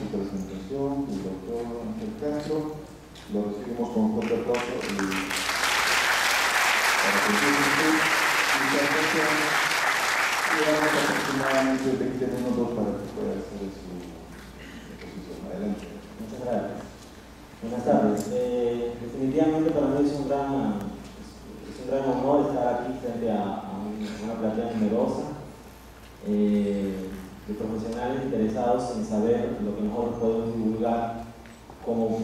su presentación, el doctor Ángel Castro. Lo recibimos con un fuerte aplauso para que empiece su presentación. Y damos aproximadamente 20 minutos para que pueda hacer su exposición. Adelante. Muchas gracias. Buenas tardes. Definitivamente para mí es un gran honor estar aquí frente a una platea numerosa de profesionales interesados en saber lo que nosotros podemos divulgar como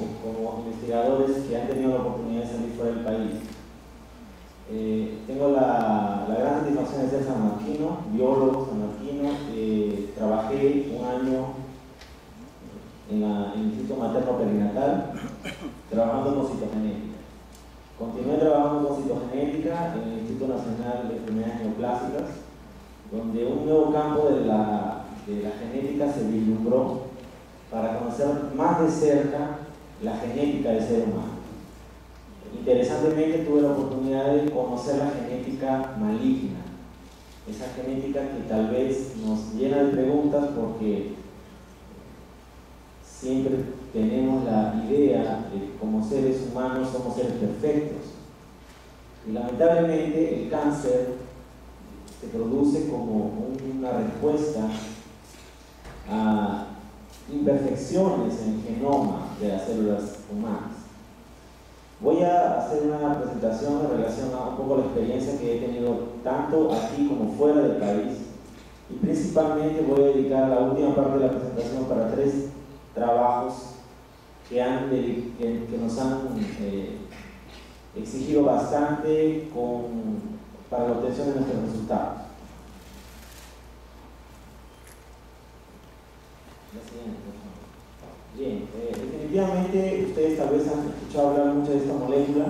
investigadores que han tenido la oportunidad de salir fuera del país. Tengo la gran satisfacción de ser sanmarquino, biólogo sanmarquino. Trabajé un año en el Instituto Materno Perinatal trabajando con citogenética. Continué trabajando con citogenética en el Instituto Nacional de Enfermedades Neoplásicas, donde un nuevo campo de la genética se vislumbró para conocer más de cerca la genética del ser humano. Interesantemente tuve la oportunidad de conocer la genética maligna, esa genética que tal vez nos llena de preguntas porque siempre tenemos la idea de que como seres humanos somos seres perfectos y lamentablemente el cáncer se produce como una respuesta a imperfecciones en el genoma de las células humanas. Voy a hacer una presentación en relación a un poco la experiencia que he tenido tanto aquí como fuera del país y principalmente voy a dedicar la última parte de la presentación para 3 trabajos que nos han exigido bastante para la obtención de nuestros resultados. Bien, definitivamente ustedes tal vez han escuchado hablar mucho de esta molécula.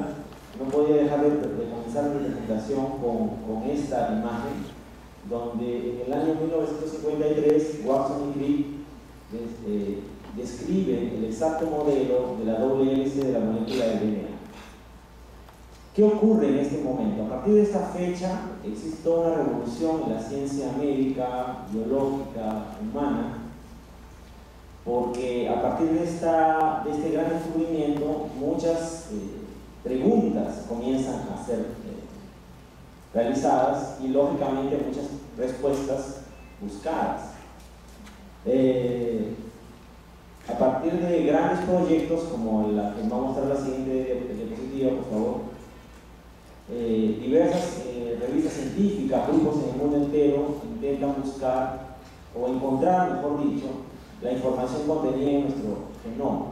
No podía dejar de comenzar mi presentación con esta imagen, donde en el año 1953 Watson y Crick describen el exacto modelo de la doble hélice de la molécula del DNA. ¿Qué ocurre en este momento? A partir de esta fecha existe toda una revolución en la ciencia médica, biológica, humana, porque a partir de este gran descubrimiento muchas preguntas comienzan a ser realizadas y lógicamente muchas respuestas buscadas. A partir de grandes proyectos como la que va a mostrar la siguiente diapositiva, por favor, diversas revistas científicas, grupos en el mundo entero intentan buscar o encontrar, mejor dicho, la información contenida en nuestro genoma.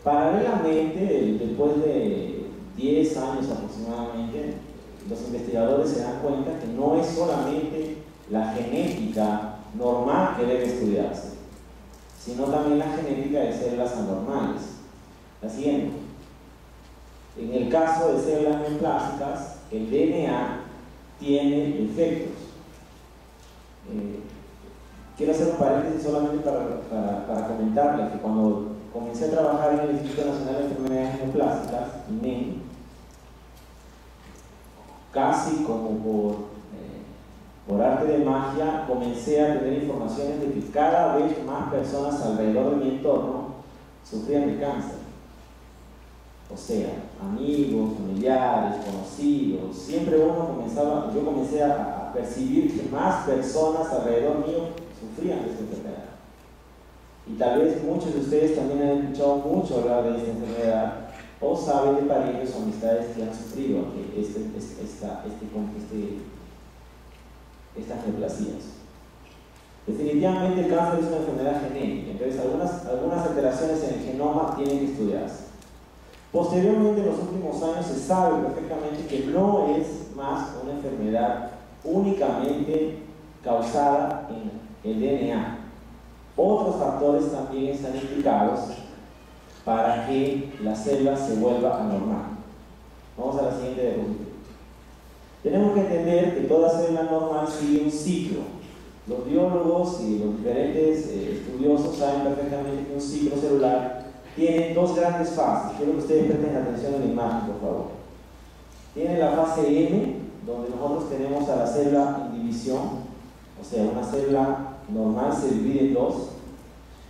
Paralelamente, después de 10 años aproximadamente, los investigadores se dan cuenta que no es solamente la genética normal que debe estudiarse, sino también la genética de células anormales. La siguiente. En el caso de células neoplásicas, el DNA tiene defectos. Quiero hacer un paréntesis solamente para comentarles que cuando comencé a trabajar en el Instituto Nacional de Enfermedades Neoplásicas, INEN, casi como por arte de magia, comencé a tener informaciones de que cada vez más personas alrededor de mi entorno sufrían de cáncer. O sea, amigos, familiares, conocidos, siempre yo comencé a percibir que más personas alrededor mío sufrían de esta enfermedad. Y tal vez muchos de ustedes también han escuchado mucho hablar de esta enfermedad o saben de parientes o amistades que han sufrido estas neoplasias. Definitivamente el cáncer es una enfermedad genética, entonces algunas alteraciones en el genoma tienen que estudiarse. Posteriormente, en los últimos años se sabe perfectamente que no es más una enfermedad únicamente causada en el DNA. Otros factores también están implicados para que la célula se vuelva anormal. Vamos a la siguiente diapositiva. Tenemos que entender que toda célula normal sigue un ciclo. Los biólogos y los diferentes estudiosos saben perfectamente que un ciclo celular tiene 2 grandes fases. Quiero que ustedes presten atención a la imagen, por favor. Tiene la fase M, donde nosotros tenemos a la célula en división, o sea, una célula normal se divide en 2,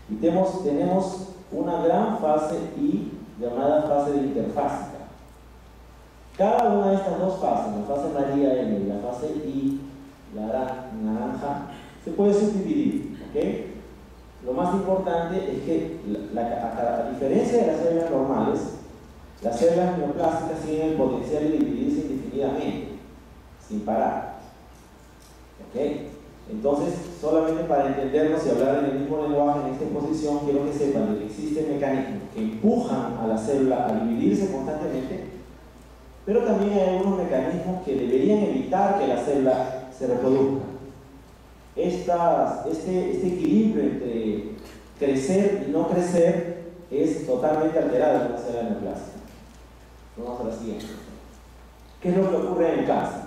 Y tenemos una gran fase I llamada fase de interfásica. Cada una de estas dos fases, la fase María M y la fase I, la naranja, se puede subdividir, ¿ok? Lo más importante es que, a diferencia de las células normales, las células neoplásticas tienen el potencial de dividirse indefinidamente, sin parar, ¿ok? Entonces, solamente para entendernos y hablar en el mismo lenguaje en esta exposición, quiero que sepan que existen mecanismos que empujan a la célula a dividirse constantemente, pero también hay algunos mecanismos que deberían evitar que la célula se reproduzca. Este equilibrio entre crecer y no crecer es totalmente alterado en una célula neoplástica. Vamos a la siguiente. ¿Qué es lo que ocurre en el cáncer?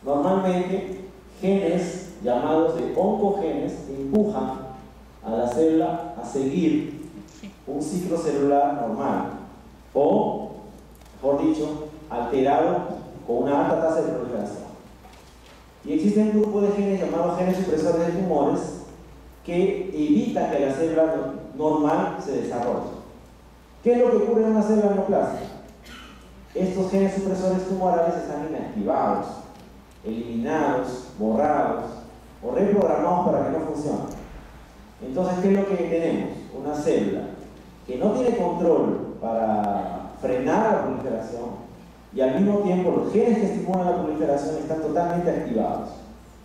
Normalmente, genes llamados de oncogenes empujan a la célula a seguir un ciclo celular normal o, mejor dicho, alterado con una alta tasa de proliferación. Y existe un grupo de genes llamados genes supresores de tumores que evitan que la célula normal se desarrolle. ¿Qué es lo que ocurre en una célula neoplástica? Estos genes supresores tumorales están inactivados, eliminados, borrados o reprogramados para que no funcionen. Entonces, ¿qué es lo que tenemos? Una célula que no tiene control para frenar la proliferación y al mismo tiempo los genes que estimulan la proliferación están totalmente activados.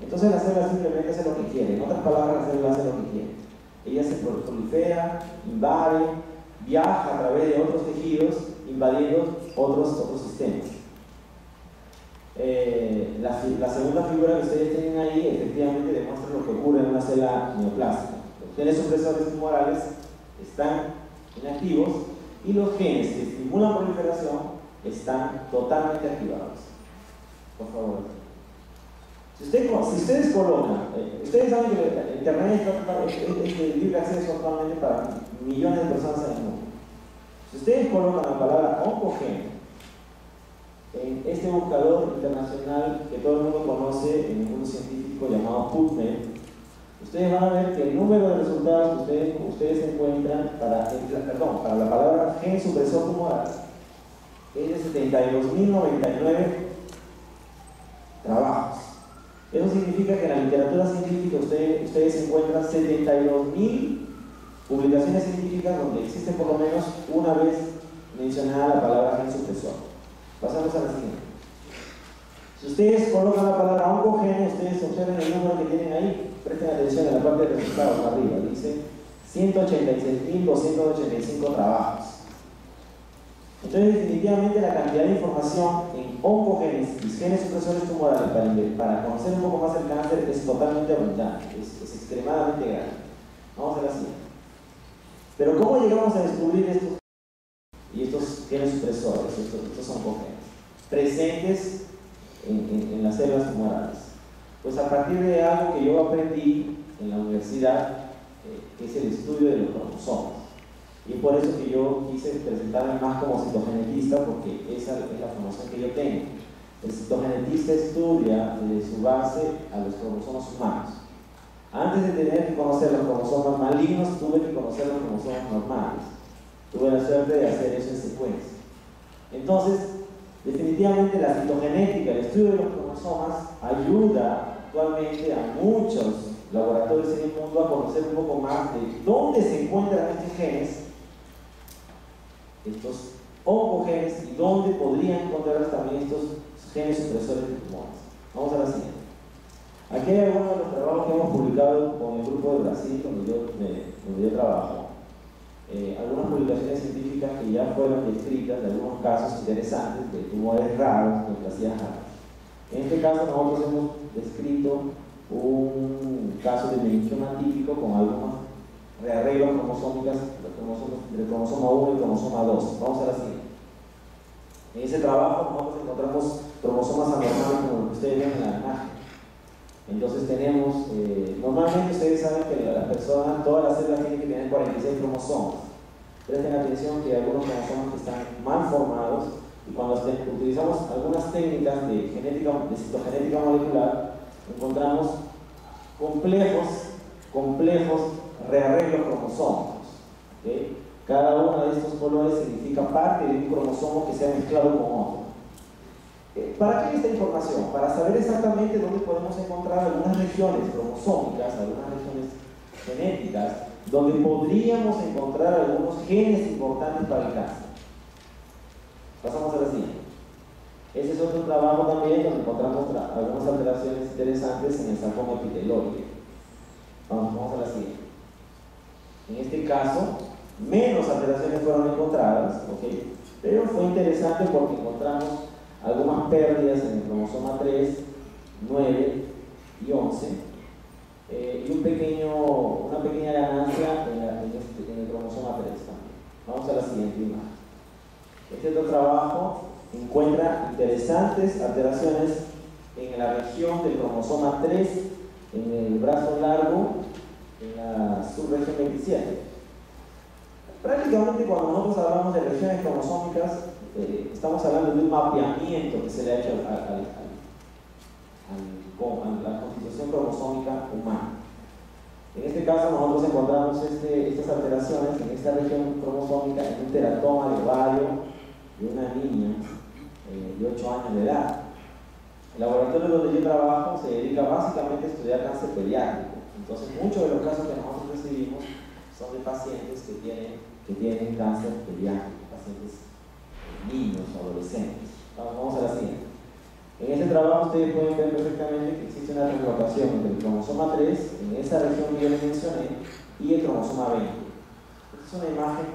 Entonces la célula simplemente hace lo que quiere. En otras palabras, la célula hace lo que quiere. Ella se prolifera, invade, viaja a través de otros tejidos, invadiendo otros sistemas. La segunda figura que ustedes tienen ahí efectivamente demuestra lo que ocurre en una célula neoplástica. Los genes supresores tumorales están inactivos y los genes que estimulan proliferación están totalmente activados. Por favor. Si ustedes colocan, ustedes saben que el Internet es de libre acceso actualmente para millones de personas en el mundo. Si ustedes colocan la palabra oncogene en este buscador internacional que todo el mundo conoce en el mundo científico llamado PubMed, ustedes van a ver que el número de resultados que ustedes encuentran para la palabra gen supresor tumoral es de 72.099 trabajos. Eso significa que en la literatura científica ustedes encuentran 72.000 publicaciones científicas donde existe por lo menos una vez mencionada la palabra gen supresor. Pasamos a la siguiente. Si ustedes colocan la palabra oncogene, ustedes observen el número que tienen ahí, presten atención a la parte de resultados arriba, dice 186.285 trabajos. Entonces, definitivamente la cantidad de información en oncogenes y genes supresores tumorales para conocer un poco más el cáncer es totalmente abundante, es extremadamente grande. Vamos a la siguiente. Pero ¿cómo llegamos a descubrir estos genes supresores, estos oncogenes presentes en las células tumorales? Pues a partir de algo que yo aprendí en la universidad, que es el estudio de los cromosomas. Y por eso que yo quise presentarme más como citogenetista, porque esa es la formación que yo tengo. El citogenetista estudia desde su base a los cromosomas humanos. Antes de tener que conocer los cromosomas malignos, tuve que conocer los cromosomas normales. Tuve la suerte de hacer eso en secuencia. Entonces, definitivamente la citogenética, el estudio de los cromosomas, ayuda actualmente a muchos laboratorios en el mundo a conocer un poco más de dónde se encuentran estos genes, estos oncogenes, y dónde podrían encontrarse también estos genes supresores de tumores. Vamos a la siguiente. Aquí hay algunos de los trabajos que hemos publicado con el grupo de Brasil, donde yo trabajo. Algunas publicaciones científicas que ya fueron descritas de algunos casos interesantes de tumores raros, neoplasias raras. En este caso nosotros hemos descrito un caso de meningioma típico con algunos rearreglos cromosómicos del cromosoma 1 y cromosoma 2. Vamos a la siguiente. En ese trabajo nosotros encontramos cromosomas anormales como los que ustedes ven en la imagen. Entonces tenemos, normalmente ustedes saben que las personas, todas las células tienen que tener 46 cromosomas. Presten atención que hay algunos cromosomas que están mal formados, y cuando utilizamos algunas técnicas de citogenética molecular, encontramos complejos rearreglos cromosómicos. ¿Okay? Cada uno de estos colores significa parte de un cromosomo que se ha mezclado con otro. ¿Para qué esta información? Para saber exactamente dónde podemos encontrar algunas regiones cromosómicas, algunas regiones genéticas, donde podríamos encontrar algunos genes importantes para el cáncer. Pasamos a la siguiente. Ese es otro trabajo también donde encontramos algunas alteraciones interesantes en el sarcoma epiteloide. Vamos a la siguiente. En este caso, menos alteraciones fueron encontradas, ¿okay? Pero fue interesante porque encontramos algunas pérdidas en el cromosoma 3, 9 y 11, y una pequeña ganancia en el cromosoma 3 también. Vamos a la siguiente imagen. Este otro trabajo encuentra interesantes alteraciones en la región del cromosoma 3, en el brazo largo, en la subregión 27. Prácticamente cuando nosotros hablamos de regiones cromosómicas, estamos hablando de un mapeamiento que se le ha hecho a la constitución cromosómica humana. En este caso nosotros encontramos estas alteraciones en esta región cromosómica en un teratoma de ovario de una niña de 8 años de edad. El laboratorio donde yo trabajo se dedica básicamente a estudiar cáncer pediátrico. Entonces muchos de los casos que nosotros recibimos son de pacientes que tienen cáncer pediátrico, pacientes niños o adolescentes. Vamos a la siguiente. En este trabajo ustedes pueden ver perfectamente que existe una translocación entre el cromosoma 3, en esa región que yo les mencioné, y el cromosoma 20. Esta es una imagen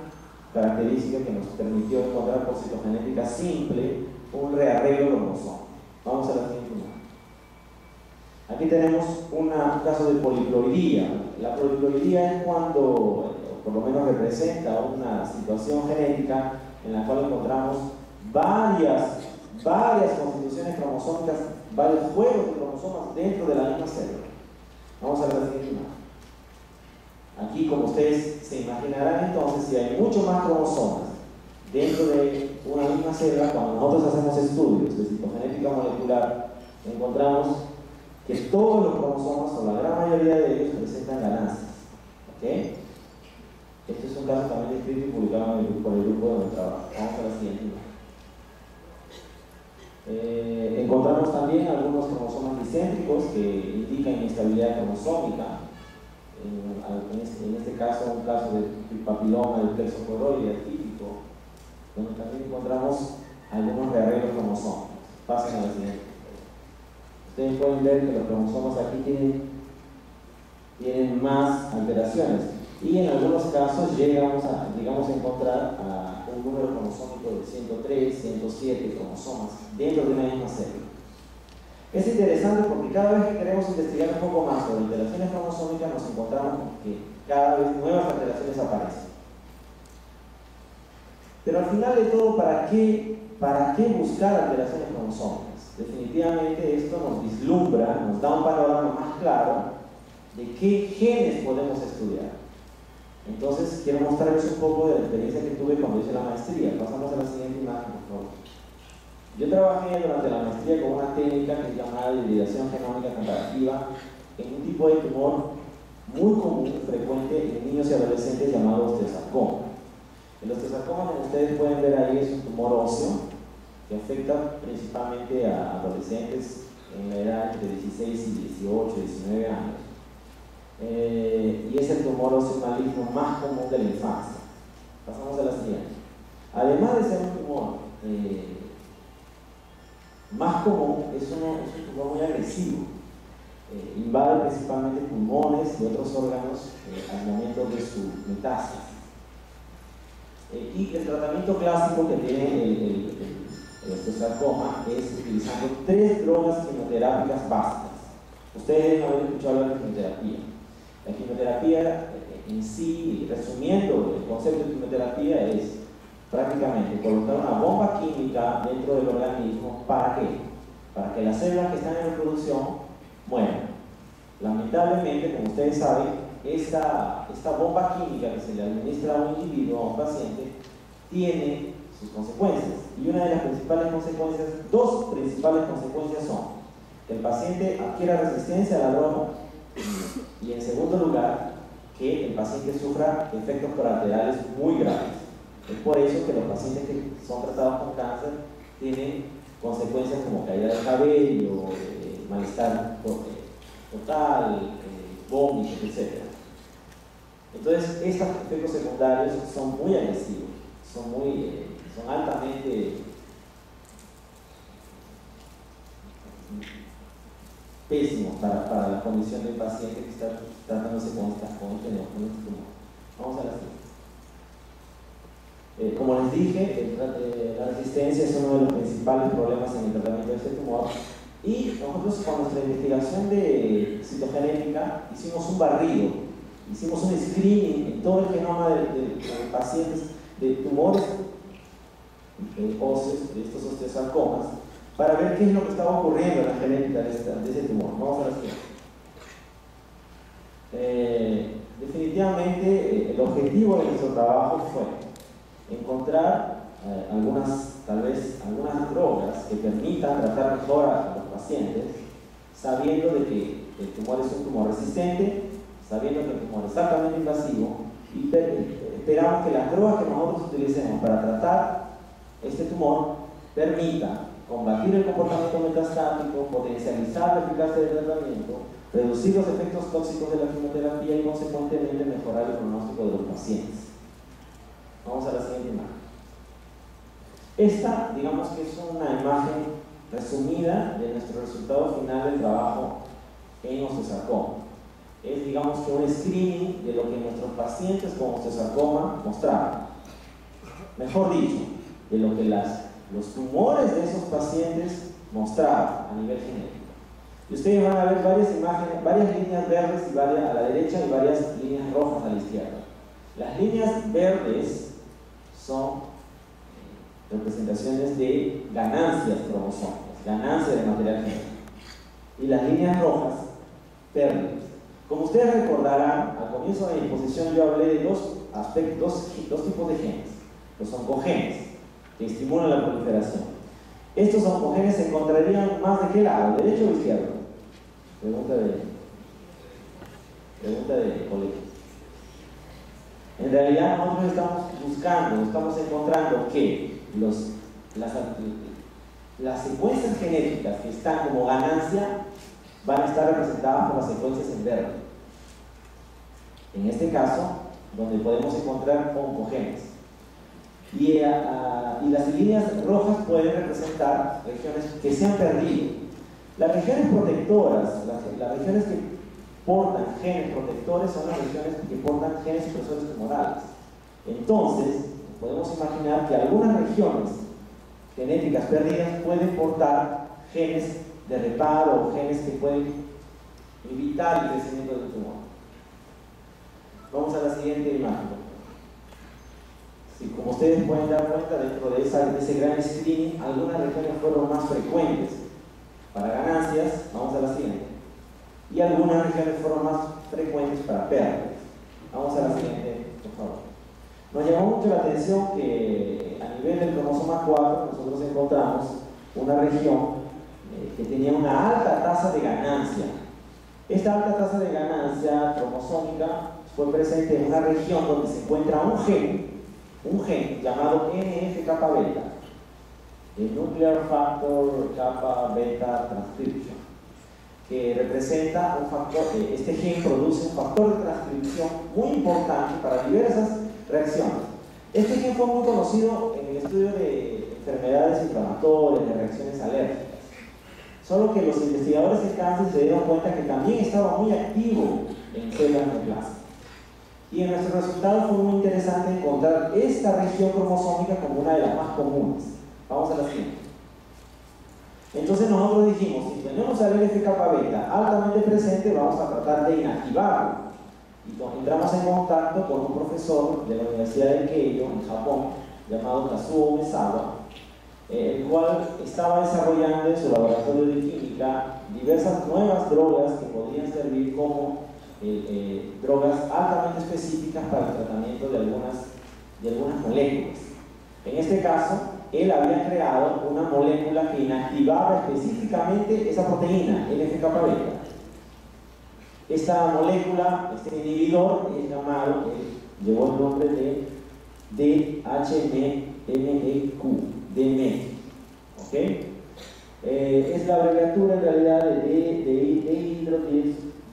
característica que nos permitió encontrar por citogenética simple un rearreglo cromosómico. Vamos a la siguiente imagen. Aquí tenemos un caso de poliploidía. La poliploidía es cuando, por lo menos representa una situación genética en la cual encontramos varias constituciones cromosómicas, varios juegos de cromosomas dentro de la misma célula. Vamos a ver la siguiente imagen. Aquí, como ustedes se imaginarán, entonces, si hay mucho más cromosomas dentro de una misma célula, cuando nosotros hacemos estudios de citogenética molecular, encontramos que todos los cromosomas, o la gran mayoría de ellos, presentan ganancias. ¿Okay? Este es un caso también descrito y publicado por el grupo donde trabajo. Vamos a la siguiente imagen. Encontramos también algunos cromosomas discéntricos que indican inestabilidad cromosómica. En este caso, un caso de papiloma del plexo choroide atípico, donde también encontramos algunos rearreglos cromosómicos. Pasen a la siguiente. Ustedes pueden ver que los cromosomas aquí tienen más alteraciones, y en algunos casos llegamos a encontrar un número cromosómico de 103, 107 cromosomas dentro de una misma célula. Es interesante porque cada vez que queremos investigar un poco más sobre alteraciones cromosómicas nos encontramos con que cada vez nuevas alteraciones aparecen. Pero al final de todo, ¿para qué buscar alteraciones cromosómicas? Definitivamente esto nos vislumbra, nos da un panorama más claro de qué genes podemos estudiar. Entonces, quiero mostrarles un poco de la experiencia que tuve cuando hice la maestría. Pasamos a la siguiente imagen, por favor. Yo trabajé durante la maestría con una técnica que es llamada hibridación genómica comparativa en un tipo de tumor muy común, frecuente en niños y adolescentes llamado osteosarcoma. El osteosarcoma, como ustedes pueden ver ahí, es un tumor óseo que afecta principalmente a adolescentes en la edad entre 16 y 18, 19 años. Y es el tumor óseo maligno más común de la infancia. Pasamos a la siguiente. Además de ser un tumor más común, es un tumor muy agresivo. Invade principalmente pulmones y otros órganos al momento de su metástasis. Y el tratamiento clásico que tiene el osteosarcoma es utilizando 3 drogas quimioterápicas básicas. Ustedes deben haber escuchado hablar de quimioterapia. La quimioterapia en sí, resumiendo el concepto de quimioterapia, es prácticamente colocar una bomba química dentro del organismo. ¿Para qué? Para que las células que están en reproducción mueran. Lamentablemente, como ustedes saben, esta bomba química que se le administra a un individuo, a un paciente, tiene sus consecuencias. Y una de las principales consecuencias, 2 principales consecuencias son que el paciente adquiera resistencia a la droga y en segundo lugar, que el paciente sufra efectos colaterales muy graves. Es por eso que los pacientes que son tratados con cáncer tienen consecuencias como caída de cabello, malestar total, vómitos, etc. Entonces, estos efectos secundarios son muy agresivos, son altamente pésimos para la condición del paciente que está tratándose con este tumor. Vamos a la siguiente. Como les dije, la resistencia es uno de los principales problemas en el tratamiento de este tumor, y nosotros con nuestra investigación de citogenética hicimos un barrido, hicimos un screening en todo el genoma de pacientes de tumores óseos, de estos osteosarcomas, para ver qué es lo que estaba ocurriendo en la genética de ese tumor. Vamos a la siguiente. Definitivamente el objetivo de nuestro trabajo fue encontrar tal vez algunas drogas que permitan tratar mejor a los pacientes, sabiendo de que el tumor es un tumor resistente, sabiendo que el tumor es altamente invasivo, y esperamos que las drogas que nosotros utilicemos para tratar este tumor permitan combatir el comportamiento metastático, potencializar la eficacia del tratamiento, reducir los efectos tóxicos de la quimioterapia y consecuentemente mejorar el pronóstico de los pacientes. Vamos a la siguiente imagen. Esta, digamos que es una imagen resumida de nuestro resultado final del trabajo en osteosarcoma. Es, digamos que un screening de lo que nuestros pacientes con osteosarcoma mostraban. Mejor dicho, de lo que los tumores de esos pacientes mostraban a nivel genético. Y ustedes van a ver varias imágenes, varias líneas verdes y varias a la derecha y varias líneas rojas a la izquierda. Las líneas verdes son representaciones de ganancias cromosómicas, ganancias de material genético. Y las líneas rojas, pérdidas. Como ustedes recordarán, al comienzo de mi exposición yo hablé de dos tipos de genes. Los oncogenes, que estimulan la proliferación. Estos oncogenes se encontrarían más de qué lado, derecho o izquierdo. Pregunta de colegio. En realidad nosotros estamos encontrando que las secuencias genéticas que están como ganancia van a estar representadas por las secuencias en verde. En este caso, donde podemos encontrar oncogenes. Y las líneas rojas pueden representar regiones que se han perdido. Las regiones protectoras, las regiones que portan genes protectores son las regiones que portan genes supresores tumorales. Entonces, podemos imaginar que algunas regiones genéticas perdidas pueden portar genes de reparo o genes que pueden evitar el crecimiento del tumor. Vamos a la siguiente imagen. Sí, como ustedes pueden dar cuenta, dentro de ese gran screening, algunas regiones fueron más frecuentes para ganancias. Vamos a la siguiente. Y algunas regiones fueron más frecuentes para pérdidas. Vamos a la siguiente, por favor. Nos llamó mucho la atención que a nivel del cromosoma 4 nosotros encontramos una región que tenía una alta tasa de ganancia. Esta alta tasa de ganancia cromosómica fue presente en una región donde se encuentra un gen llamado NF-kappa-beta, el Nuclear Factor Kappa-beta Transcription, que representa un factor, este gen produce un factor de transcripción muy importante para diversas reacciones. Este gen fue muy conocido en el estudio de enfermedades inflamatorias, de reacciones alérgicas. Solo que los investigadores de cáncer se dieron cuenta que también estaba muy activo en células neoplásicas. Y en nuestro resultado fue muy interesante encontrar esta región cromosómica como una de las más comunes. Vamos a la siguiente. Entonces nosotros dijimos, si tenemos al NF-kappa-beta altamente presente, vamos a tratar de inactivarlo. Y entramos en contacto con un profesor de la Universidad de Keio, en Japón, llamado Kazuo Umezawa, el cual estaba desarrollando en su laboratorio de química diversas nuevas drogas que podrían servir como drogas altamente específicas para el tratamiento de algunas moléculas. En este caso, él había creado una molécula que inactivaba específicamente esa proteína, NF-kappa-beta. Esta molécula, este inhibidor, es llamado, llevó el nombre de DHMEQ, DMEQ, ¿ok? Es la abreviatura en realidad de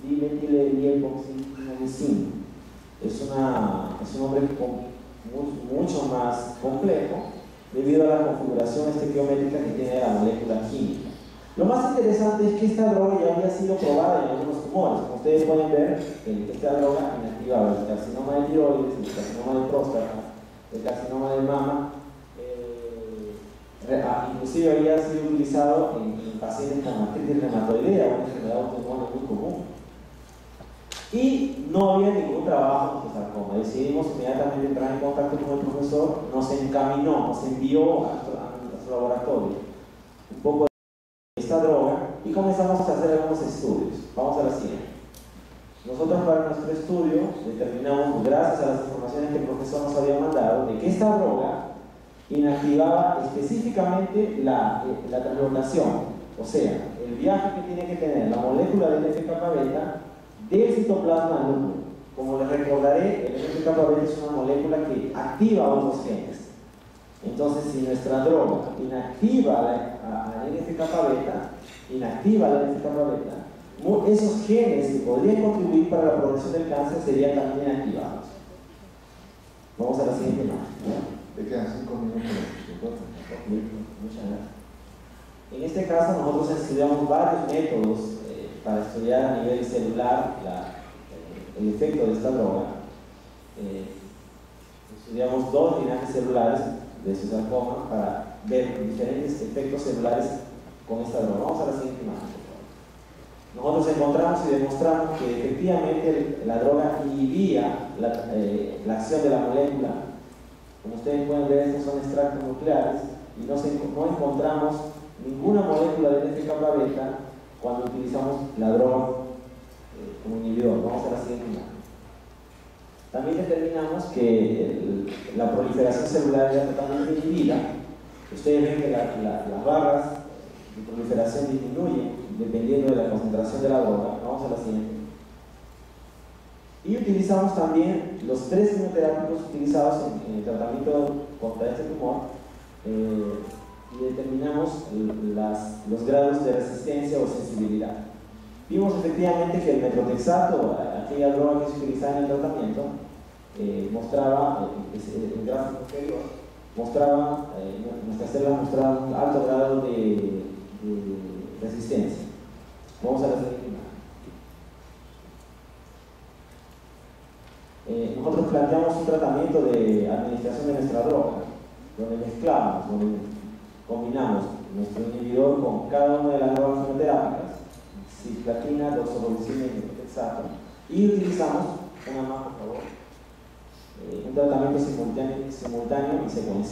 dihidrotiliepoxinolicina. Es un nombre mucho más complejo debido a la configuración estequiométrica que tiene la molécula química. Lo más interesante es que esta droga ya había sido probada en algunos tumores. Como ustedes pueden ver, esta droga inactivaba el carcinoma de tiroides, el carcinoma de próstata, el carcinoma de mama, inclusive había sido utilizado en pacientes con artritis reumatoidea, una enfermedad autoinmune muy común. Y no había ningún trabajo con sarcoma. Decidimos inmediatamente entrar en contacto con el profesor, nos encaminó, nos envió a su laboratorio un poco de esta droga y comenzamos a hacer algunos estudios. Vamos a la siguiente. Nosotros para nuestro estudio determinamos, gracias a las informaciones que el profesor nos había mandado, de que esta droga inactivaba específicamente la translocación, o sea, el viaje que tiene que tener la molécula del NF-κB del citoplasma al núcleo. Como les recordaré, el NF-κB es una molécula que activa otros genes. Entonces, si nuestra droga inactiva al NF-κB, esos genes que podrían contribuir para la progresión del cáncer serían también activados. Vamos a la siguiente imagen. Te quedan 5 minutos. Muchas gracias. En este caso, nosotros estudiamos varios métodos para estudiar a nivel celular el efecto de esta droga. Estudiamos 2 linajes celulares de su sarcoma para ver diferentes efectos celulares con esta droga. Vamos a la siguiente imagen. Nosotros encontramos y demostramos que efectivamente la droga inhibía la acción de la molécula. Como ustedes pueden ver, estos son extractos nucleares y no encontramos ninguna molécula de NF-κB cuando utilizamos la droga como inhibidor. Vamos a la siguiente imagen. También determinamos que la proliferación celular era totalmente inhibida. Ustedes ven que las barras de proliferación disminuyen dependiendo de la concentración de la droga. Vamos a la siguiente. Y utilizamos también los 3 quimioterápicos utilizados en el tratamiento contra este tumor y determinamos los grados de resistencia o sensibilidad. Vimos efectivamente que el metrotexato, aquella droga que se utilizaba en el tratamiento, mostraba, el gráfico anterior, nuestras células mostraban un alto grado de resistencia. Vamos a la siguiente imagen. Nosotros planteamos un tratamiento de administración de nuestra droga, donde mezclamos, donde combinamos nuestro inhibidor con cada una de las drogas quimioterápicas, cisplatina, doxorubicina y metrotexato, y utilizamos, una más por favor, un tratamiento simultáneo y secuencial.